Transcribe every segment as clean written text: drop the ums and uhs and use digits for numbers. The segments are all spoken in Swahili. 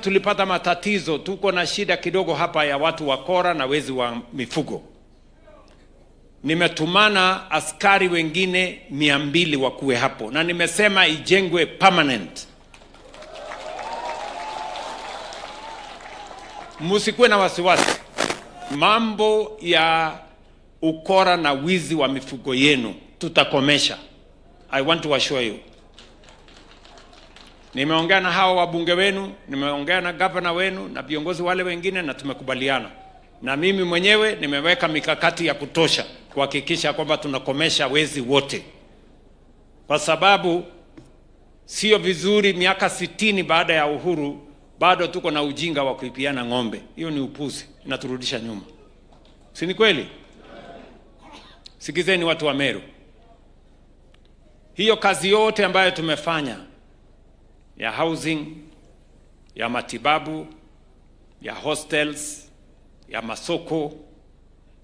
Tulipata matatizo, tuko na shida kidogo hapa ya watu wakora na wezi wa mifugo. Nimetumana askari wengine 200 wakuwe hapo, na nimesema ijengwe permanent. Musikuwe na wasiwasi. Mambo ya ukora na wizi wa mifugo yenu tutakomesha. I want to assure you. Nimeongea na hawa wabunge wenu, nimeongea na governor wenu na viongozi wale wengine, na tumekubaliana. Na mimi mwenyewe nimeweka mikakati ya kutosha kuhakikisha kwamba tunakomesha wezi wote. Kwa sababu sio vizuri miaka 60 baada ya uhuru bado tuko na ujinga wa kuipiana ng'ombe. Hiyo ni upuzi, inaturudisha nyuma. Si ni kweli? Sikizeni watu wa Meru. Hiyo kazi yote ambayo tumefanya ya housing, ya matibabu, ya hostels, ya masoko,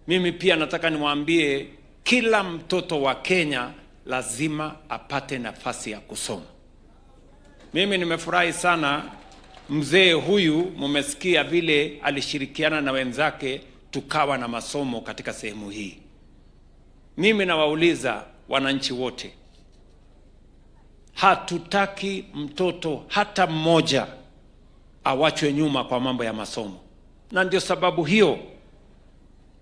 mimi pia nataka niwaambie kila mtoto wa Kenya lazima apate nafasi ya kusoma. Mimi nimefurahi sana mzee huyu, mumesikia vile alishirikiana na wenzake tukawa na masomo katika sehemu hii. Mimi nawauliza wananchi wote, hatutaki mtoto hata mmoja awachwe nyuma kwa mambo ya masomo. Na ndio sababu hiyo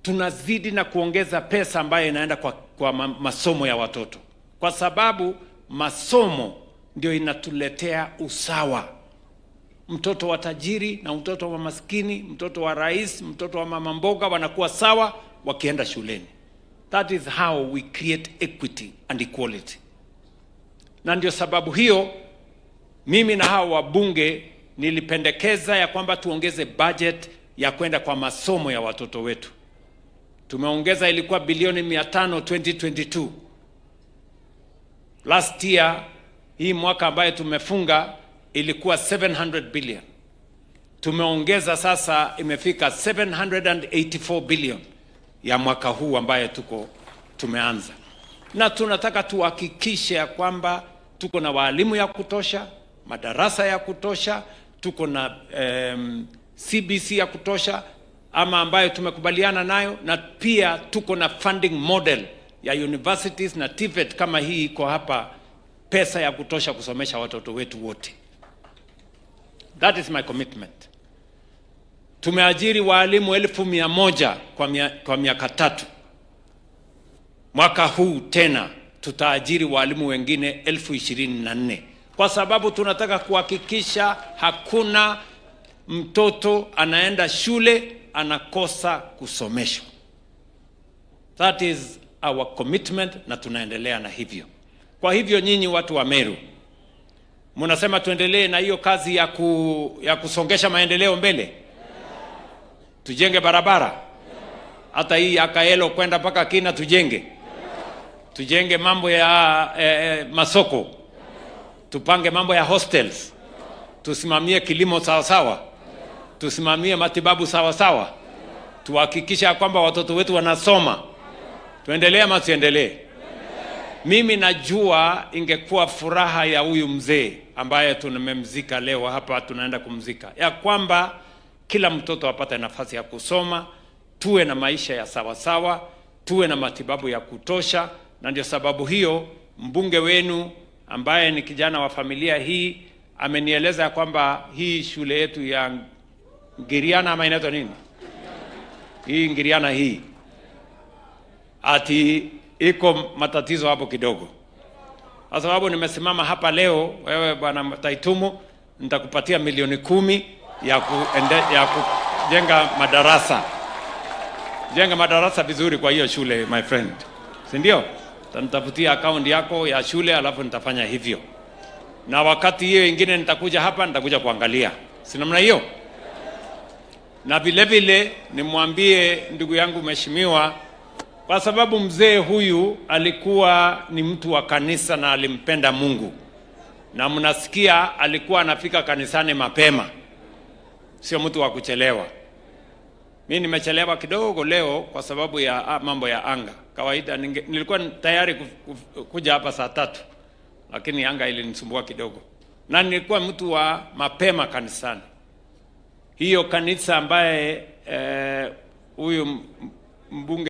tunazidi na kuongeza pesa ambayo inaenda kwa masomo ya watoto. Kwa sababu masomo ndio inatuletea usawa. Mtoto wa tajiri na mtoto wa maskini, mtoto wa rais, mtoto wa mama mboga wanakuwa sawa wakienda shuleni. That is how we create equity and equality. Na ndio sababu hiyo mimi na hao wabunge nilipendekeza ya kwamba tuongeze budget ya kwenda kwa masomo ya watoto wetu. Tumeongeza, ilikuwa bilioni 500 2022. Last year, hii mwaka ambayo tumefunga, ilikuwa 700 billion. Tumeongeza sasa, imefika 784 billion ya mwaka huu ambayo tumeanza. Na tunataka tuhakikishe ya kwamba tuko na walimu ya kutosha, madarasa ya kutosha, tuko na CBC ya kutosha ama ambayo tumekubaliana nayo, na pia tuko na funding model ya universities na TVET kama hii iko hapa, pesa ya kutosha kusomesha watoto wetu wote. That is my commitment. Tumeajiri walimu 1,100 kwa miaka 3. Mwaka huu tena tutaajiri walimu wengine 24,000 kwa sababu tunataka kuhakikisha hakuna mtoto anaenda shule anakosa kusomeshwa. That is our commitment, na tunaendelea na hivyo. Kwa hivyo nyinyi watu wa Meru, mnasema tuendelee na hiyo kazi ya kusongesha maendeleo mbele. Tujenge barabara. Hata hii ya Kaelo kwenda mpaka Kina tujenge. Tujenge mambo ya masoko. Tupange mambo ya hostels. Tusimamie kilimo sawa sawa. Tusimamie matibabu sawa sawa. Tuhakikisha kwamba watoto wetu wanasoma. Tuendelee ama tuendelee? Mimi najua ingekuwa furaha ya huyu mzee ambaye tunamemzika leo hapa, tunaenda kumzika, ya kwamba kila mtoto apate nafasi ya kusoma, tuwe na maisha ya sawa sawa, tuwe na matibabu ya kutosha. Na ndio sababu hiyo mbunge wenu ambaye ni kijana wa familia hii amenieleza kwamba hii shule yetu ya Ngiriana ama inaitwa nini? Hii Ngiriana hii ati iko matatizo hapo kidogo. Kwa sababu nimesimama hapa leo, wewe bwana Taitumo, nitakupatia milioni 10 ya kujenga madarasa. Jenga madarasa vizuri kwa hiyo shule, my friend. Si ndio? Nitafutia account yako ya shule, alafu nitafanya hivyo. Na wakati hiyo ingine nitakuja hapa, nitakuja kuangalia. Si namna hiyo? Na vile vile nimwambie ndugu yangu mheshimiwa, kwa sababu mzee huyu alikuwa ni mtu wa kanisa na alimpenda Mungu. Na mnasikia alikuwa anafika kanisani mapema. Sio mtu wa kuchelewa. Mimi nimechelewa kidogo leo kwa sababu ya mambo ya anga. Kawaida nilikuwa tayari kuja hapa saa 3, lakini anga ilinisumbua kidogo. Na nilikuwa mtu wa mapema kanisani. hiyo kanisa ambaye huyu mbunge